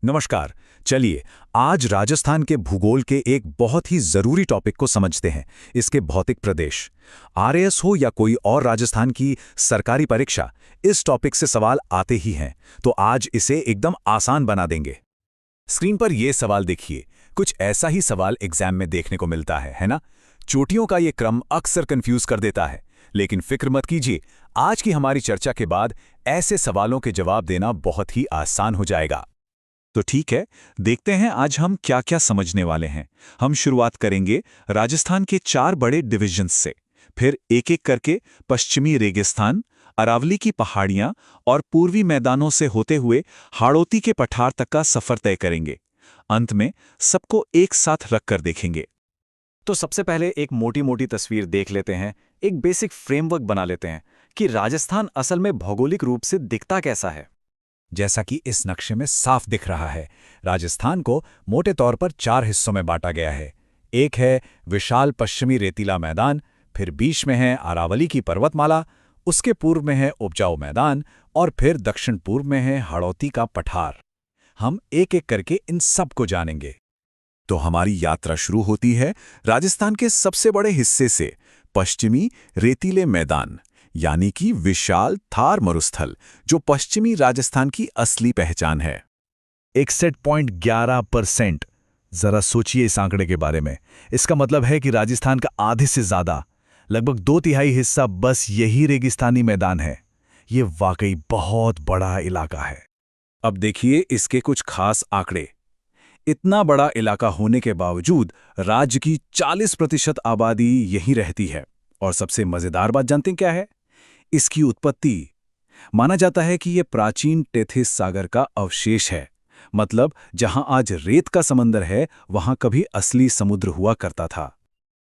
नमस्कार। चलिए आज राजस्थान के भूगोल के एक बहुत ही जरूरी टॉपिक को समझते हैं, इसके भौतिक प्रदेश। आरएएस हो या कोई और राजस्थान की सरकारी परीक्षा, इस टॉपिक से सवाल आते ही हैं, तो आज इसे एकदम आसान बना देंगे। स्क्रीन पर यह सवाल देखिए, कुछ ऐसा ही सवाल एग्जाम में देखने को मिलता है ना? चोटियों का ये क्रम अक्सर कंफ्यूज कर देता है, लेकिन फिक्र मत कीजिए, आज की हमारी चर्चा के बाद ऐसे सवालों के जवाब देना बहुत ही आसान हो जाएगा। तो ठीक है, देखते हैं आज हम क्या क्या समझने वाले हैं। हम शुरुआत करेंगे राजस्थान के 4 बड़े डिविजन्स से, फिर एक एक करके पश्चिमी रेगिस्तान, अरावली की पहाड़ियां और पूर्वी मैदानों से होते हुए हाड़ौती के पठार तक का सफर तय करेंगे। अंत में सबको एक साथ रखकर देखेंगे। तो सबसे पहले एक मोटी मोटी तस्वीर देख लेते हैं, एक बेसिक फ्रेमवर्क बना लेते हैं कि राजस्थान असल में भौगोलिक रूप से दिखता कैसा है। जैसा कि इस नक्शे में साफ दिख रहा है, राजस्थान को मोटे तौर पर 4 हिस्सों में बांटा गया है। एक है विशाल पश्चिमी रेतीला मैदान, फिर बीच में है अरावली की पर्वतमाला, उसके पूर्व में है उपजाऊ मैदान और फिर दक्षिण पूर्व में है हाड़ौती का पठार। हम एक एक करके इन सब को जानेंगे। तो हमारी यात्रा शुरू होती है राजस्थान के सबसे बड़े हिस्से से, पश्चिमी रेतीले मैदान, यानी कि विशाल थार मरुस्थल, जो पश्चिमी राजस्थान की असली पहचान है। 61.11%। जरा सोचिए इस आंकड़े के बारे में। इसका मतलब है कि राजस्थान का आधे से ज्यादा, लगभग 2/3 हिस्सा बस यही रेगिस्तानी मैदान है। ये वाकई बहुत बड़ा इलाका है। अब देखिए इसके कुछ खास आंकड़े। इतना बड़ा इलाका होने के बावजूद राज्य की 40% आबादी यहीं रहती है। और सबसे मजेदार बात जानते हैं क्या है? इसकी उत्पत्ति। माना जाता है कि यह प्राचीन टेथिस सागर का अवशेष है। मतलब जहां आज रेत का समंदर है, वहां कभी असली समुद्र हुआ करता था।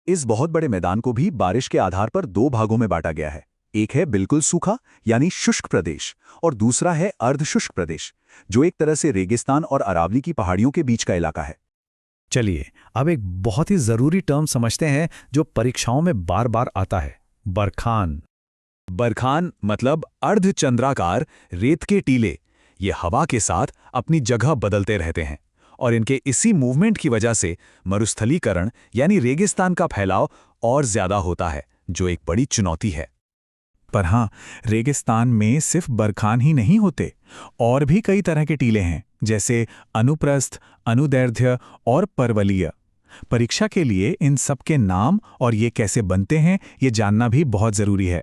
इस बहुत बड़े मैदान को भी बारिश के आधार पर 2 भागों में बांटा गया है। एक है बिल्कुल सूखा यानी शुष्क प्रदेश, और दूसरा है अर्धशुष्क प्रदेश, जो एक तरह से रेगिस्तान और अरावली की पहाड़ियों के बीच का इलाका है। चलिए अब एक बहुत ही जरूरी टर्म समझते हैं जो परीक्षाओं में बार बार आता है, बरखान। बरखान मतलब अर्धचंद्राकार रेत के टीले। ये हवा के साथ अपनी जगह बदलते रहते हैं, और इनके इसी मूवमेंट की वजह से मरुस्थलीकरण यानी रेगिस्तान का फैलाव और ज्यादा होता है, जो एक बड़ी चुनौती है। पर हाँ, रेगिस्तान में सिर्फ बरखान ही नहीं होते, और भी कई तरह के टीले हैं, जैसे अनुप्रस्थ, अनुदैर्ध्य और परवलीय। परीक्षा के लिए इन सब के नाम और ये कैसे बनते हैं, ये जानना भी बहुत जरूरी है।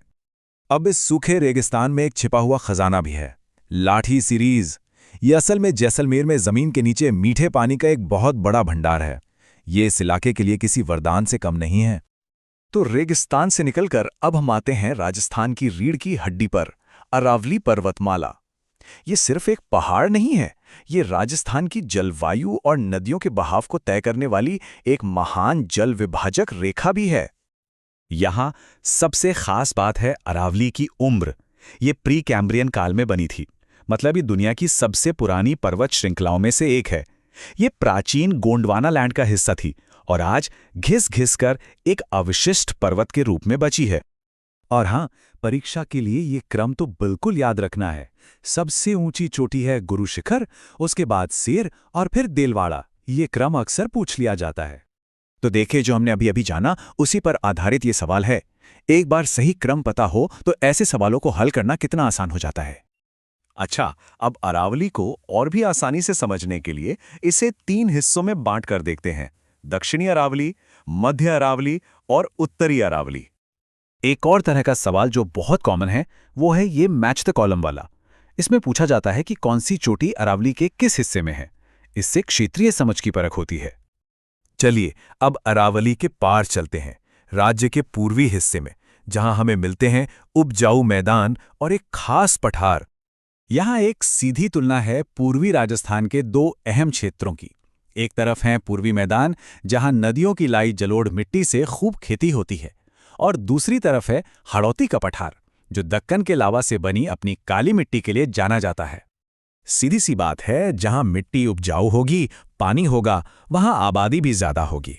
अब इस सूखे रेगिस्तान में एक छिपा हुआ खजाना भी है, लाठी सीरीज। ये असल में जैसलमेर में जमीन के नीचे मीठे पानी का एक बहुत बड़ा भंडार है। ये इस इलाके के लिए किसी वरदान से कम नहीं है। तो रेगिस्तान से निकलकर अब हम आते हैं राजस्थान की रीढ़ की हड्डी पर, अरावली पर्वतमाला। ये सिर्फ एक पहाड़ नहीं है, ये राजस्थान की जलवायु और नदियों के बहाव को तय करने वाली एक महान जल विभाजक रेखा भी है। यहाँ सबसे खास बात है अरावली की उम्र। ये प्री कैम्ब्रियन काल में बनी थी, मतलब ये दुनिया की सबसे पुरानी पर्वत श्रृंखलाओं में से एक है। ये प्राचीन गोंडवाना लैंड का हिस्सा थी और आज घिस घिस कर एक अवशिष्ट पर्वत के रूप में बची है। और हाँ, परीक्षा के लिए ये क्रम तो बिल्कुल याद रखना है। सबसे ऊंची चोटी है गुरु शिखर, उसके बाद सेर और फिर देलवाड़ा। ये क्रम अक्सर पूछ लिया जाता है। तो देखें, जो हमने अभी जाना उसी पर आधारित ये सवाल है। एक बार सही क्रम पता हो तो ऐसे सवालों को हल करना कितना आसान हो जाता है। अच्छा, अब अरावली को और भी आसानी से समझने के लिए इसे 3 हिस्सों में बांट कर देखते हैं, दक्षिणी अरावली, मध्य अरावली और उत्तरी अरावली। एक और तरह का सवाल जो बहुत कॉमन है वो है ये मैच द कॉलम वाला। इसमें पूछा जाता है कि कौन सी चोटी अरावली के किस हिस्से में है। इससे क्षेत्रीय समझ की परख होती है। चलिए अब अरावली के पार चलते हैं, राज्य के पूर्वी हिस्से में, जहां हमें मिलते हैं उपजाऊ मैदान और एक खास पठार। यहां एक सीधी तुलना है पूर्वी राजस्थान के 2 अहम क्षेत्रों की। एक तरफ है पूर्वी मैदान, जहां नदियों की लाई जलोढ़ मिट्टी से खूब खेती होती है, और दूसरी तरफ है हाड़ौती का पठार, जो दक्कन के लावा से बनी अपनी काली मिट्टी के लिए जाना जाता है। सीधी सी बात है, जहां मिट्टी उपजाऊ होगी, पानी होगा, वहां आबादी भी ज्यादा होगी।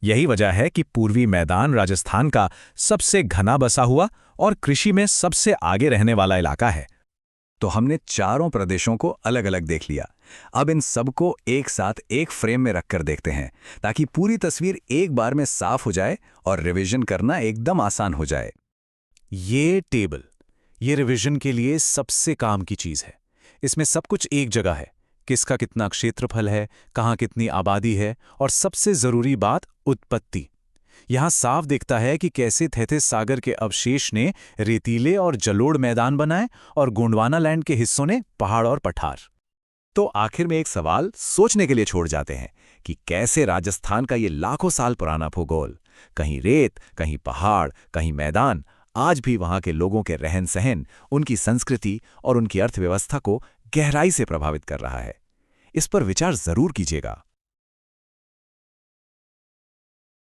यही वजह है कि पूर्वी मैदान राजस्थान का सबसे घना बसा हुआ और कृषि में सबसे आगे रहने वाला इलाका है। तो हमने चारों प्रदेशों को अलग अलग देख लिया, अब इन सबको एक साथ एक फ्रेम में रखकर देखते हैं ताकि पूरी तस्वीर एक बार में साफ हो जाए और रिवीजन करना एकदम आसान हो जाए। ये टेबल, ये रिवीजन के लिए सबसे काम की चीज़ है। इसमें सब कुछ एक जगह है, किसका कितना क्षेत्रफल है, कहाँ कितनी आबादी है, और सबसे ज़रूरी बात उत्पत्ति। यहाँ साफ दिखता है कि कैसे थेथिस सागर के अवशेष ने रेतीले और जलोढ़ मैदान बनाए और गोंडवाना लैंड के हिस्सों ने पहाड़ और पठार। तो आखिर में एक सवाल सोचने के लिए छोड़ जाते हैं कि कैसे राजस्थान का ये लाखों साल पुराना भूगोल, कहीं रेत, कहीं पहाड़, कहीं मैदान, आज भी वहाँ के लोगों के रहन सहन, उनकी संस्कृति और उनकी अर्थव्यवस्था को गहराई से प्रभावित कर रहा है। इस पर विचार जरूर कीजिएगा।